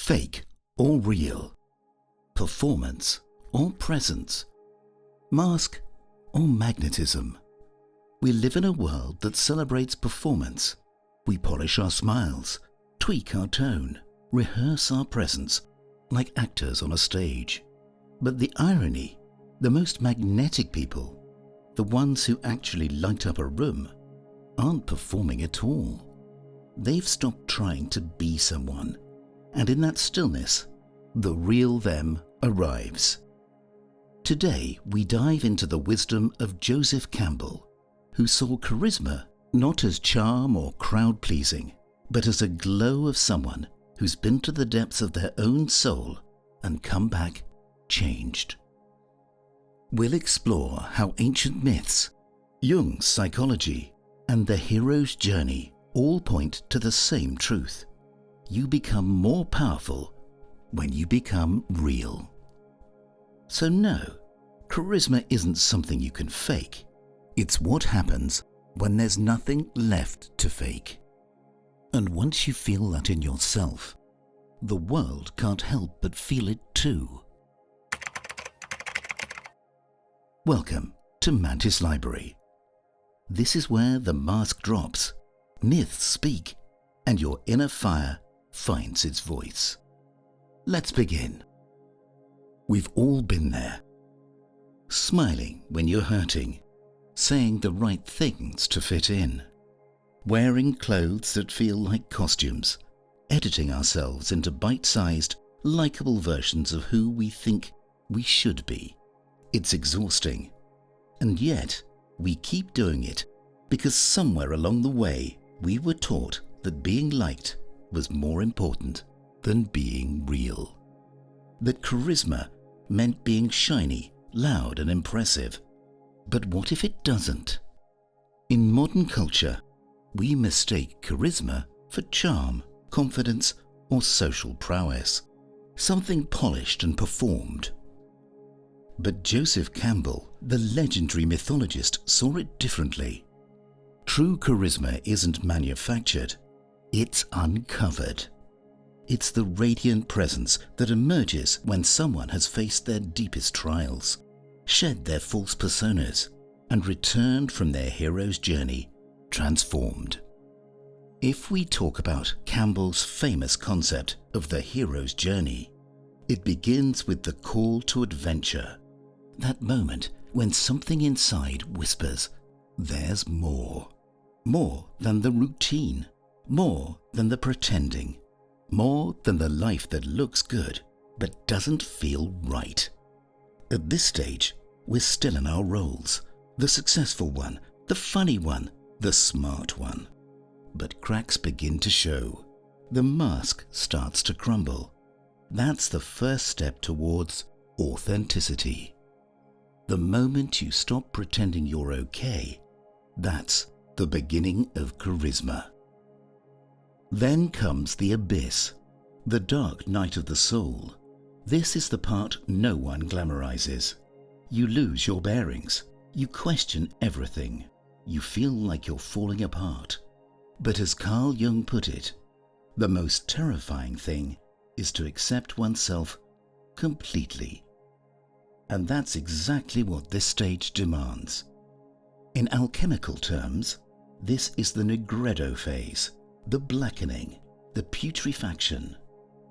Fake or real? Performance or presence? Mask or magnetism? We live in a world that celebrates performance. We polish our smiles, tweak our tone, rehearse our presence like actors on a stage. But the irony, the most magnetic people, the ones who actually light up a room, aren't performing at all. They've stopped trying to be someone, and in that stillness, the real them arrives. Today, we dive into the wisdom of Joseph Campbell, who saw charisma not as charm or crowd-pleasing, but as a glow of someone who's been to the depths of their own soul and come back changed. We'll explore how ancient myths, Jung's psychology, and the hero's journey all point to the same truth. You become more powerful when you become real. So no, charisma isn't something you can fake. It's what happens when there's nothing left to fake. And once you feel that in yourself, the world can't help but feel it too. Welcome to Mantis Library. This is where the mask drops, myths speak, and your inner fire finds its voice. Let's begin. We've all been there. Smiling when you're hurting, saying the right things to fit in, wearing clothes that feel like costumes, editing ourselves into bite-sized, likable versions of who we think we should be. It's exhausting, and yet we keep doing it because somewhere along the way we were taught that being liked was more important than being real. That charisma meant being shiny, loud and impressive. But what if it doesn't? In modern culture, we mistake charisma for charm, confidence, or social prowess, something polished and performed. But Joseph Campbell, the legendary mythologist, saw it differently. True charisma isn't manufactured, it's uncovered. It's the radiant presence that emerges when someone has faced their deepest trials, shed their false personas, and returned from their hero's journey transformed. If we talk about Campbell's famous concept of the hero's journey, it begins with the call to adventure. That moment when something inside whispers, there's more. More than the routine, more than the pretending, more than the life that looks good but doesn't feel right. At this stage, we're still in our roles, the successful one, the funny one, the smart one. But cracks begin to show. The mask starts to crumble. That's the first step towards authenticity. The moment you stop pretending you're okay, that's the beginning of charisma. Then comes the abyss, the dark night of the soul. This is the part no one glamorizes. You lose your bearings. You question everything. You feel like you're falling apart. But as Carl Jung put it, the most terrifying thing is to accept oneself completely. And that's exactly what this stage demands. In alchemical terms, this is the nigredo phase, the blackening, the putrefaction.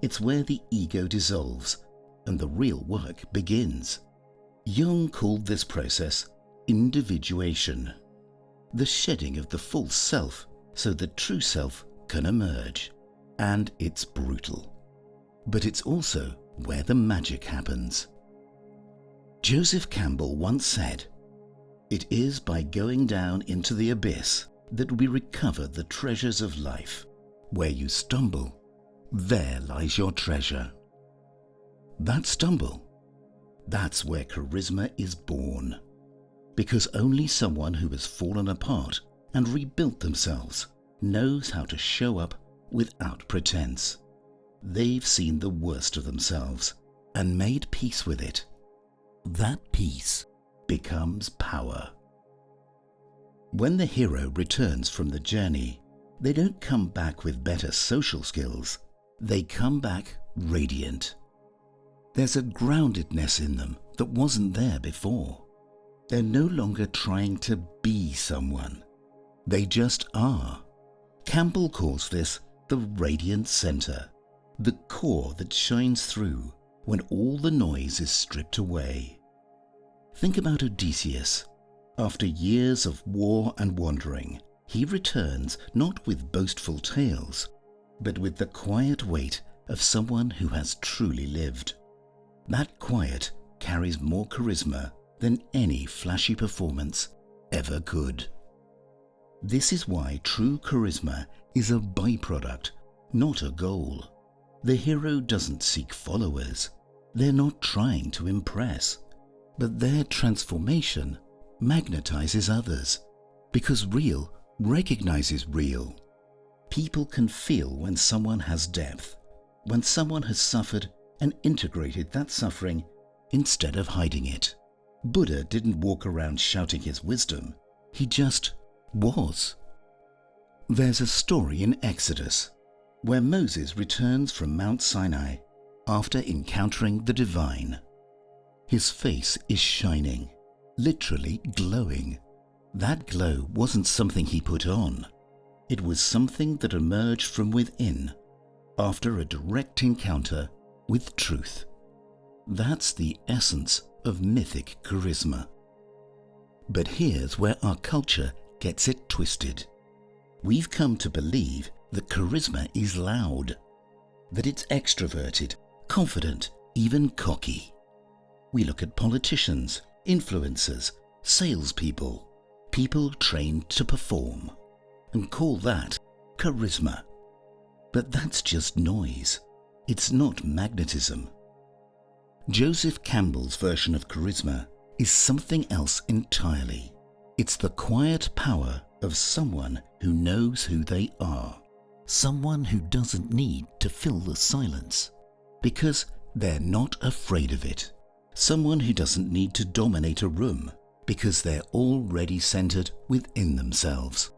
It's where the ego dissolves and the real work begins. Jung called this process individuation, the shedding of the false self so the true self can emerge. And it's brutal. But it's also where the magic happens. Joseph Campbell once said, "It is by going down into the abyss that we recover the treasures of life. Where you stumble, there lies your treasure." That stumble, that's where charisma is born. Because only someone who has fallen apart and rebuilt themselves knows how to show up without pretense. They've seen the worst of themselves and made peace with it. That peace becomes power. When the hero returns from the journey, they don't come back with better social skills. they come back radiant. There's a groundedness in them that wasn't there before. They're no longer trying to be someone. They just are. Campbell calls this the radiant center, the core that shines through when all the noise is stripped away. Think about Odysseus. After years of war and wandering, he returns not with boastful tales, but with the quiet weight of someone who has truly lived. That quiet carries more charisma than any flashy performance ever could. This is why true charisma is a byproduct, not a goal. The hero doesn't seek followers. They're not trying to impress. But their transformation magnetizes others, because real recognizes real. People can feel when someone has depth, when someone has suffered and integrated that suffering instead of hiding it. Buddha didn't walk around shouting his wisdom. He just was. There's a story in Exodus where Moses returns from Mount Sinai after encountering the divine. His face is shining, literally glowing. That glow wasn't something he put on. It was something that emerged from within after a direct encounter with truth. That's the essence of mythic charisma. But here's where our culture gets it twisted. We've come to believe that charisma is loud, that it's extroverted, confident, even cocky. We look at politicians, influencers, salespeople, people trained to perform, and call that charisma. But that's just noise. It's not magnetism. Joseph Campbell's version of charisma is something else entirely. It's the quiet power of someone who knows who they are. Someone who doesn't need to fill the silence, because they're not afraid of it. Someone who doesn't need to dominate a room, because they're already centered within themselves.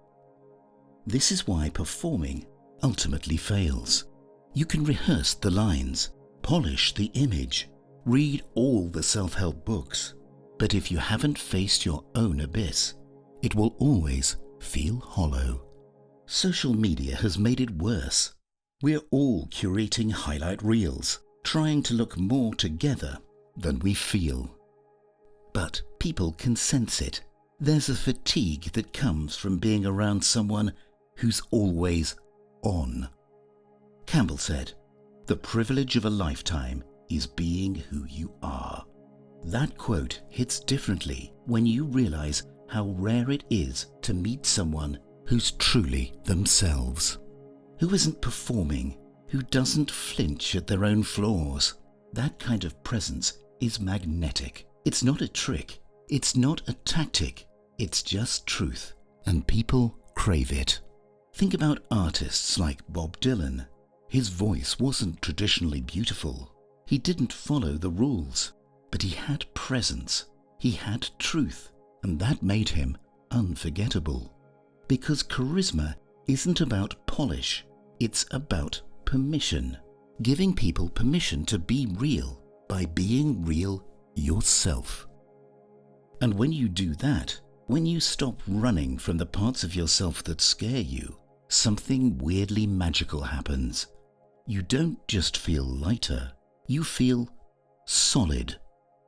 This is why performing ultimately fails. You can rehearse the lines, polish the image, read all the self-help books, but if you haven't faced your own abyss, it will always feel hollow. Social media has made it worse. We're all curating highlight reels, trying to look more together than we feel. But people can sense it. There's a fatigue that comes from being around someone who's always on. Campbell said, "The privilege of a lifetime is being who you are." That quote hits differently when you realize how rare it is to meet someone who's truly themselves, who isn't performing, who doesn't flinch at their own flaws. That kind of presence is magnetic. It's not a trick. It's not a tactic. It's just truth. And people crave it. Think about artists like Bob Dylan. His voice wasn't traditionally beautiful. He didn't follow the rules, but he had presence. He had truth, and that made him unforgettable. Because charisma isn't about polish. It's about permission. Giving people permission to be real by being real yourself. And when you do that, when you stop running from the parts of yourself that scare you, something weirdly magical happens. You don't just feel lighter, you feel solid,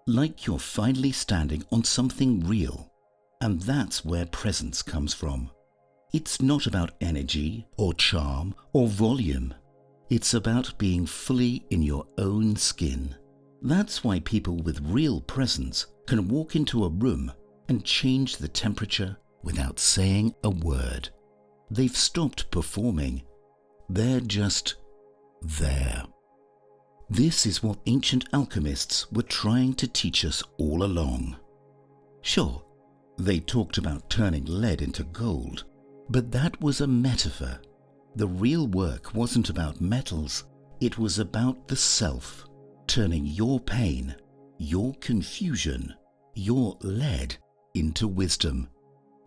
like you're finally standing on something real. And that's where presence comes from. It's not about energy or charm or volume. It's about being fully in your own skin. That's why people with real presence can walk into a room and change the temperature without saying a word. They've stopped performing. They're just there. This is what ancient alchemists were trying to teach us all along. Sure, they talked about turning lead into gold, but that was a metaphor. The real work wasn't about metals. It was about the self, turning your pain, your confusion, your lead into wisdom,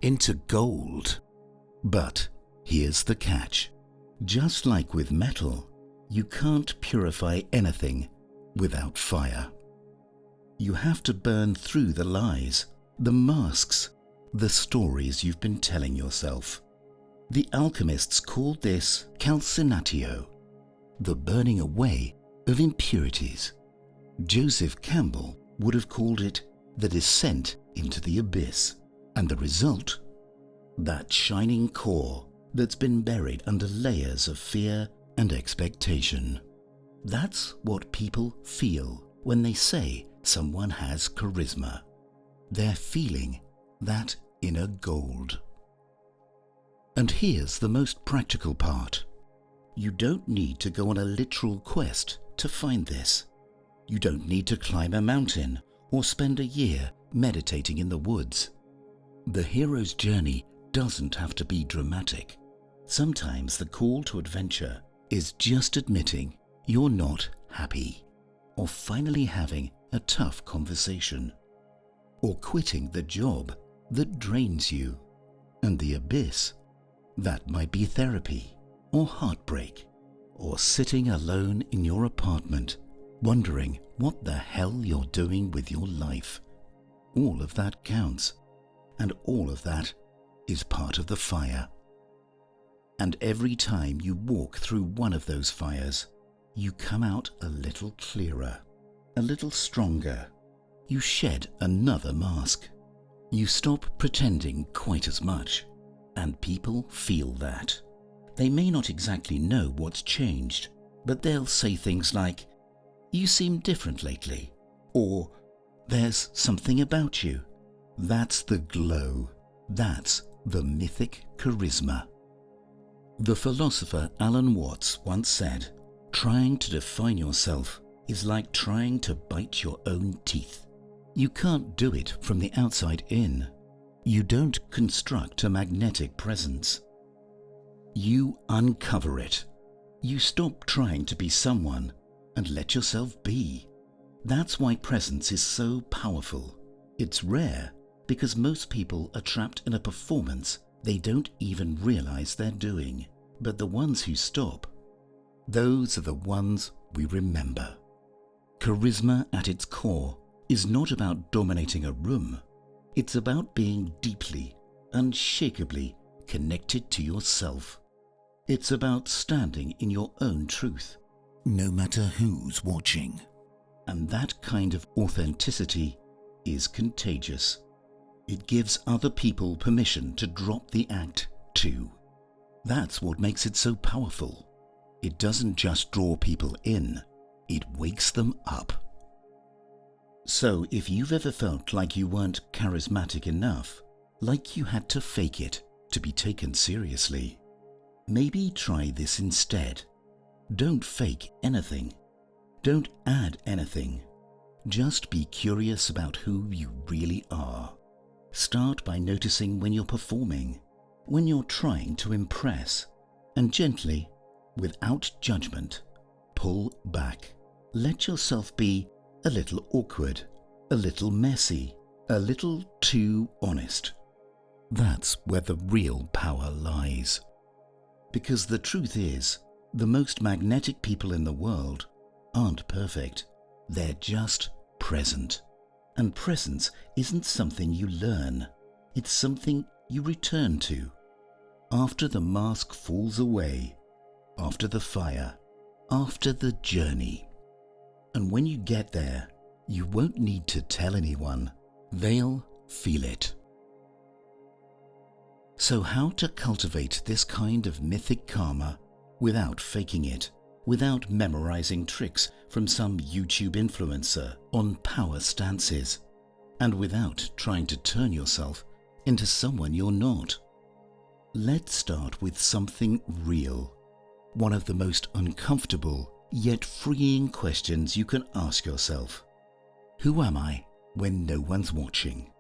into gold. But here's the catch. Just like with metal, You can't purify anything without fire. You have to burn through the lies, the masks, the stories you've been telling yourself. The alchemists called this calcinatio, the burning away of impurities. Joseph Campbell would have called it the descent into the abyss, and the result? That shining core that's been buried under layers of fear and expectation. That's what people feel when they say someone has charisma. They're feeling that inner gold. And here's the most practical part. You don't need to go on a literal quest to find this. You don't need to climb a mountain or spend a year meditating in the woods. The hero's journey doesn't have to be dramatic. Sometimes the call to adventure is just admitting you're not happy, or finally having a tough conversation, or quitting the job that drains you. And the abyss, that might be therapy, or heartbreak, or sitting alone in your apartment wondering what the hell you're doing with your life. All of that counts, and all of that is part of the fire. And every time you walk through one of those fires, you come out a little clearer, a little stronger. You shed another mask. You stop pretending quite as much, and people feel that. They may not exactly know what's changed, but they'll say things like, "You seem different lately," or "There's something about you." That's the glow. That's the mythic charisma. The philosopher Alan Watts once said, "Trying to define yourself is like trying to bite your own teeth. You can't do it from the outside in. You don't construct a magnetic presence. You uncover it. You stop trying to be someone and let yourself be. That's why presence is so powerful. It's rare because most people are trapped in a performance they don't even realize they're doing. But the ones who stop, those are the ones we remember. Charisma at its core is not about dominating a room. It's about being deeply, unshakably connected to yourself. It's about standing in your own truth, no matter who's watching. And that kind of authenticity is contagious. It gives other people permission to drop the act too. That's what makes it so powerful. It doesn't just draw people in, it wakes them up. So if you've ever felt like you weren't charismatic enough, like you had to fake it to be taken seriously, maybe try this instead. Don't fake anything. Don't add anything. Just be curious about who you really are. Start by noticing when you're performing, when you're trying to impress, and gently, without judgment, pull back. Let yourself be a little awkward, a little messy, a little too honest. That's where the real power lies. Because the truth is, the most magnetic people in the world aren't perfect. They're just present. And presence isn't something you learn. It's something you return to. After the mask falls away, after the fire, after the journey. And when you get there, you won't need to tell anyone. They'll feel it. So how to cultivate this kind of mythic karma without faking it, without memorizing tricks from some YouTube influencer on power stances, and without trying to turn yourself into someone you're not? Let's start with something real. One of the most uncomfortable yet freeing questions you can ask yourself. Who am I when no one's watching?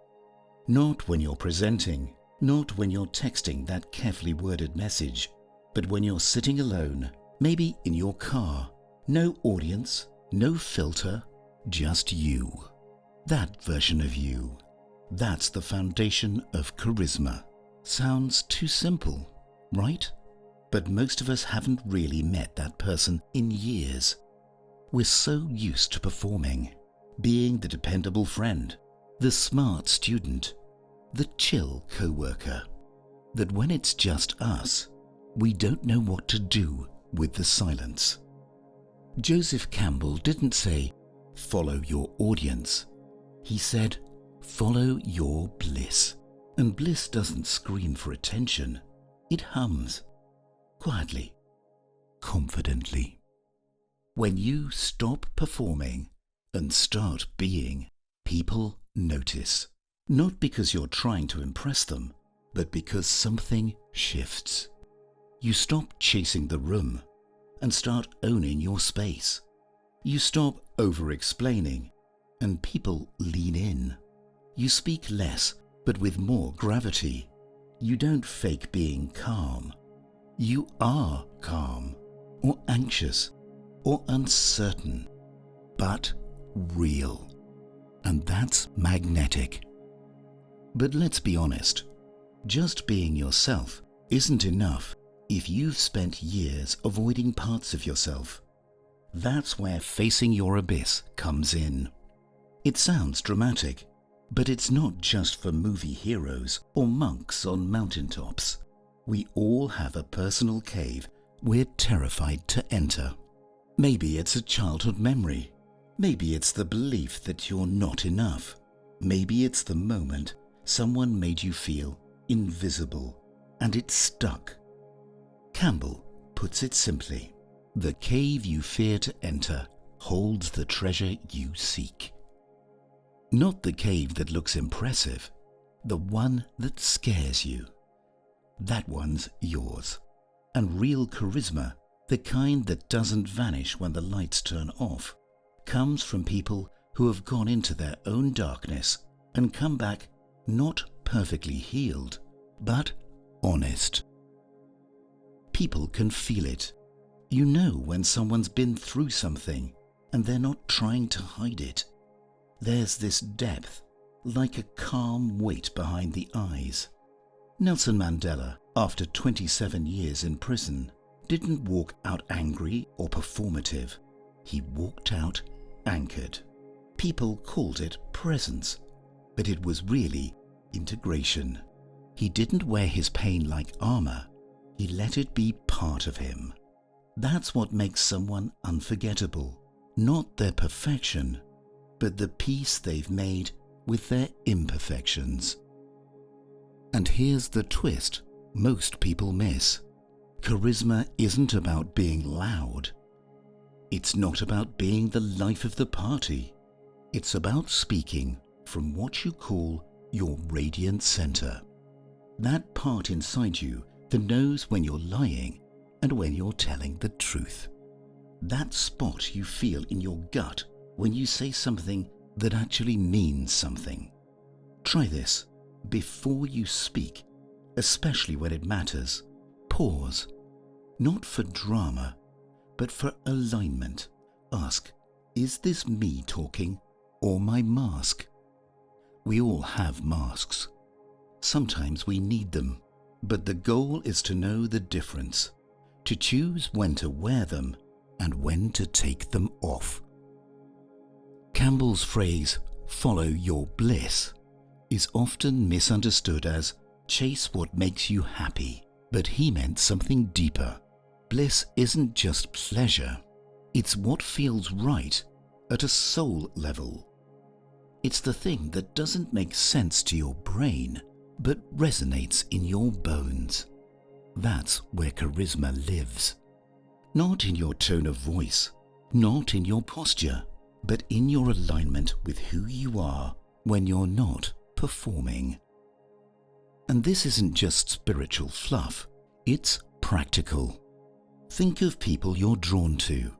Not when you're presenting, not when you're texting that carefully worded message, but when you're sitting alone, maybe in your car. No audience, no filter, just you. That version of you. That's the foundation of charisma. Sounds too simple, right? but most of us haven't really met that person in years. We're so used to performing, being the dependable friend, the smart student, the chill co-worker, that when it's just us, we don't know what to do with the silence. Joseph Campbell didn't say, "Follow your audience." He said, "Follow your bliss." And bliss doesn't scream for attention. It hums, quietly, confidently. When you stop performing and start being, people notice. Not because you're trying to impress them, but because something shifts. You stop chasing the room and start owning your space. You stop over-explaining and people lean in. You speak less, but with more gravity. You don't fake being calm. You are calm, or anxious, or uncertain, but real. And that's magnetic. But let's be honest, just being yourself isn't enough if you've spent years avoiding parts of yourself. That's where facing your abyss comes in. It sounds dramatic, but it's not just for movie heroes or monks on mountaintops. We all have a personal cave we're terrified to enter. Maybe it's a childhood memory. Maybe it's the belief that you're not enough. Maybe it's the moment someone made you feel invisible and it stuck. Campbell puts it simply, the cave you fear to enter holds the treasure you seek. Not the cave that looks impressive, the one that scares you. That one's yours. And real charisma, the kind that doesn't vanish when the lights turn off, comes from people who have gone into their own darkness and come back not perfectly healed, but honest. People can feel it. You know when someone's been through something and they're not trying to hide it. There's this depth, like a calm weight behind the eyes. Nelson Mandela, after 27 years in prison, didn't walk out angry or performative. He walked out anchored. People called it presence, but it was really integration. He didn't wear his pain like armor. He let it be part of him. That's what makes someone unforgettable, not their perfection, but the peace they've made with their imperfections. And here's the twist most people miss. Charisma isn't about being loud. It's not about being the life of the party. It's about speaking from what you call your radiant center. That part inside you that knows when you're lying and when you're telling the truth. That spot you feel in your gut when you say something that actually means something. Try this. Before you speak, especially when it matters, pause. Not for drama, but for alignment. Ask, is this me talking or my mask? We all have masks. Sometimes we need them, but the goal is to know the difference, to choose when to wear them and when to take them off. Campbell's phrase, "follow your bliss," is often misunderstood as chase what makes you happy, but he meant something deeper. Bliss isn't just pleasure, it's what feels right at a soul level. It's the thing that doesn't make sense to your brain, but resonates in your bones. That's where charisma lives. Not in your tone of voice, not in your posture, but in your alignment with who you are when you're not performing. And this isn't just spiritual fluff, it's practical. Think of people you're drawn to,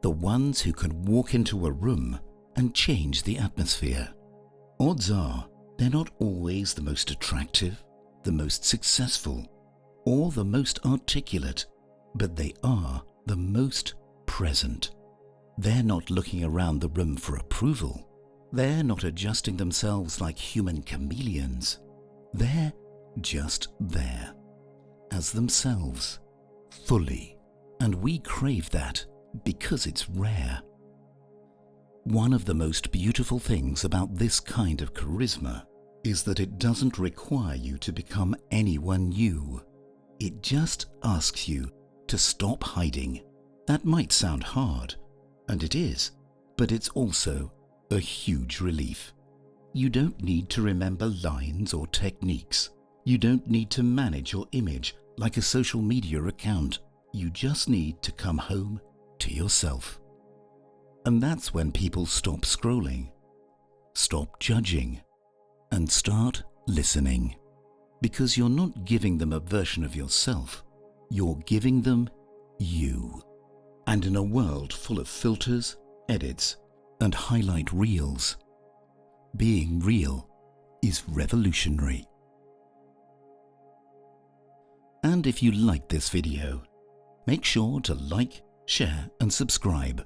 the ones who can walk into a room and change the atmosphere. Odds are they're not always the most attractive, the most successful, or the most articulate, but they are the most present. They're not looking around the room for approval. They're not adjusting themselves like human chameleons. They're just there, as themselves, fully, and we crave that because it's rare. One of the most beautiful things about this kind of charisma is that it doesn't require you to become anyone new. It just asks you to stop hiding. That might sound hard, and it is, but it's also a huge relief. You don't need to remember lines or techniques. You don't need to manage your image like a social media account. You just need to come home to yourself. And that's when people stop scrolling, stop judging, and start listening. Because you're not giving them a version of yourself, you're giving them you. And in a world full of filters, edits, and highlight reels, being real is revolutionary. And if you liked this video, make sure to like, share, and subscribe.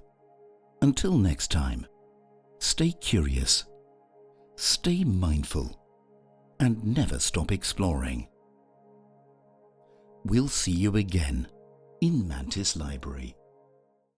Until next time, stay curious, stay mindful, and never stop exploring. We'll see you again in Mantis Library.